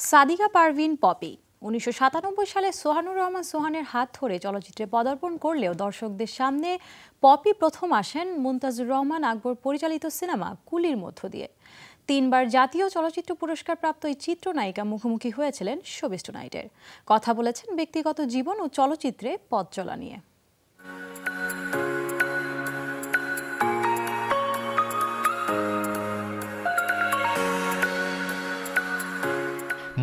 Sadika Parvin poppy ১৯৯৭ সালে সোহানুর রহমান সোহানের হাত ধরে চলচ্চিত্রে পদার্পণ করলেও দর্শকদের সামনে পপি প্রথম আসেন মুনতাজুর রহমান আকবর পরিচালিত সিনেমা কুলির মধ্য দিয়ে। ৩ বার জাতীয় চলচ্চিত্র পুরস্কার প্রাপ্ত এই চিত্রনায়িকা মুখোমুখি হয়েছিলেন শোবিজ টুনাইটের। কথা বলেছেন ব্যক্তিগত জীবন ও চলচ্চিত্রে পথ চলা নিয়ে।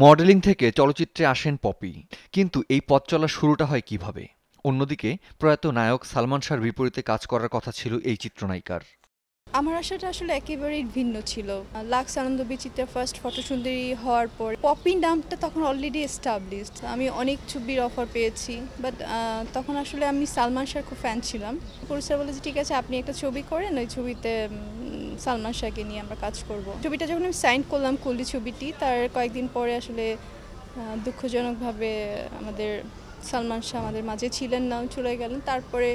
মডেলিং থেকে চলচ্চিত্রে আসেন পপি, কিন্তু এই পথ চলার শুরুটা হয় কিভাবে? অন্যদিকে প্রয়াত নায়ক সালমান শাহর বিপরীতে কাজ করার কথা ছিল এই চিত্রনায়িকার। আমার আশাটা আসলে একেবারেই ভিন্ন ছিল। লাক্স আনন্দ বিচিত্রা ফার্স্ট ফটোসুন্দরী হওয়ার পর পপি নামটা তখন অলরেডি এস্টাবলিশড। আমি অনেক ছবির অফার পেয়েছি, বাট তখন আসলে আমি সালমান শাহর খুব ফ্যান ছিলাম। প্রডিউসার বলে যে ঠিক আছে আপনি একটা ছবি করেন, ওই ছবিতে সালমান শাহকে নিয়ে আমরা কাজ করব। ছবিটা যখন আমি সাইন করলাম কুলি ছবিটি, তার কয়েকদিন পরে আসলে দুঃখজনকভাবে আমাদের সালমান শাহ আমাদের মাঝে ছিলেন না, চলে গেলেন। তারপরে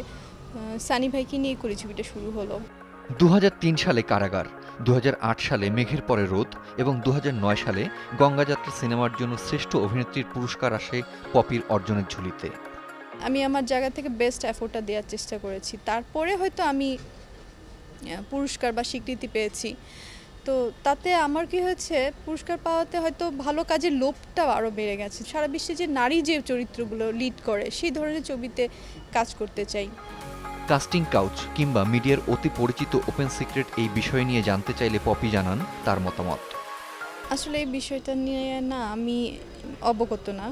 সানি ভাইকে নিয়ে কুলি ছবিটা শুরু হলো। ২০০৩ সালে কারাগার, ২০০৮ সালে মেঘের পরে রোদ এবং ২০০৯ সালে গঙ্গাযাত্রা সিনেমার জন্য শ্রেষ্ঠ অভিনেত্রীর পুরস্কার আসে পপির অর্জনের ঝুলিতে। আমি আমার জায়গা থেকে বেস্ট এফোর্টটা দেওয়ার চেষ্টা করেছি, তারপরে হয়তো আমি পুরস্কার বা স্বীকৃতি পেয়েছি। তো তাতে আমার কি হয়েছে, পুরস্কার পাওয়াতে হয়তো ভালো কাজের লোভটা আরও বেড়ে গেছে। সারা বিশ্বে যে নারী যে চরিত্রগুলো লিড করে সেই ধরনের ছবিতে কাজ করতে চাই। কাস্টিং কাউচ কিংবা মিডিয়ার অতি পরিচিত ওপেন সিক্রেট এই বিষয় নিয়ে জানতে চাইলে পপি জানান তার মতামত। আসলে এই বিষয়টা নিয়ে না আমি অবগত না।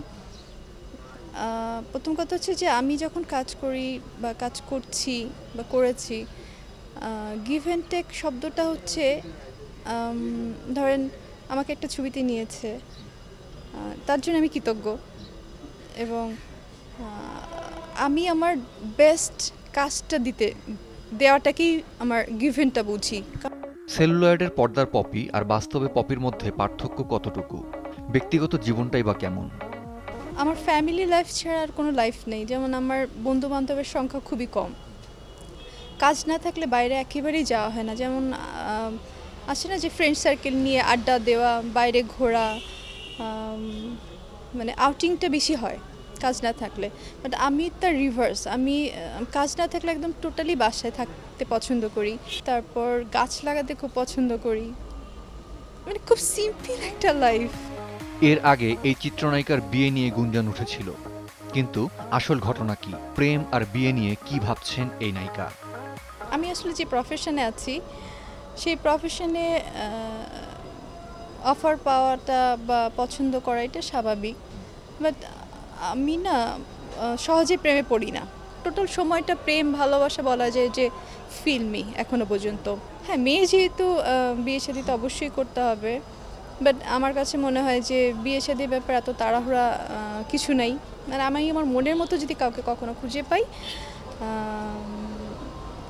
প্রথম কথা হচ্ছে যে আমি যখন কাজ করি বা কাজ করছি বা করেছি, গিভ অ্যান্ড টেক শব্দটা হচ্ছে, ধরেন আমাকে একটা ছবিতে নিয়েছে, তার জন্য আমি কৃতজ্ঞ এবং আমি আমার বেস্ট কাজটা দেওয়াটাকেই আমার গিভেনটা বুঝি। সেলুলয়েডের পর্দার পপি আর বাস্তবে পপির মধ্যে পার্থক্য কতটুকু? ব্যক্তিগত জীবনটাই বা কেমন? আমার ফ্যামিলি লাইফ ছাড়া আর কোনো লাইফ নেই। যেমন আমার বন্ধু বান্ধবের সংখ্যা খুবই কম। কাজ না থাকলে বাইরে একেবারেই যাওয়া হয় না। যেমন আসে না যে ফ্রেন্ড সার্কেল নিয়ে আড্ডা দেওয়া, বাইরে ঘোরা, মানে আউটিংটা বেশি হয় কাজ না থাকলে। বাট আমি তার রিভার্স, আমি কাজ না থাকলে একদম টোটালি বাসায় থাকতে পছন্দ করি। তারপর গাছ লাগাতে খুব পছন্দ করি, মানে খুব সিম্পল একটা লাইফ। এর আগে এই চিত্রনায়িকার বিয়ে নিয়ে গুঞ্জন উঠেছিল, কিন্তু আসল ঘটনা কি? প্রেম আর বিয়ে নিয়ে কি ভাবছেন এই নায়িকা? আমি আসলে যে প্রফেশনে আছি সেই প্রফেশনে অফার পাওয়াটা বা পছন্দ করা এটা স্বাভাবিক, বাট আমি না সহজে প্রেমে পড়ি না। টোটাল সময়টা প্রেম ভালোবাসা বলা যায় যে ফিল্মি এখনো পর্যন্ত। হ্যাঁ, মেয়ে যেহেতু বিয়ে শাদী তো অবশ্যই করতে হবে, বাট আমার কাছে মনে হয় যে বিয়ে শাদীর ব্যাপারে এত তাড়াহুড়া কিছু নাই। মানে আমি আমার মনের মতো যদি কাউকে কখনো খুঁজে পাই,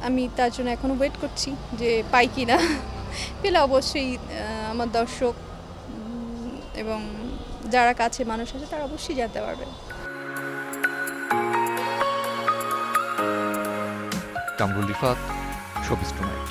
আমি তার জন্য এখনও ওয়েট করছি যে পাই কি না। পেলে অবশ্যই আমার দর্শক এবং যারা কাছে মানুষ আছে তারা অবশ্যই জানতে পারবে। Kamrul Rifat, showbiz tonight.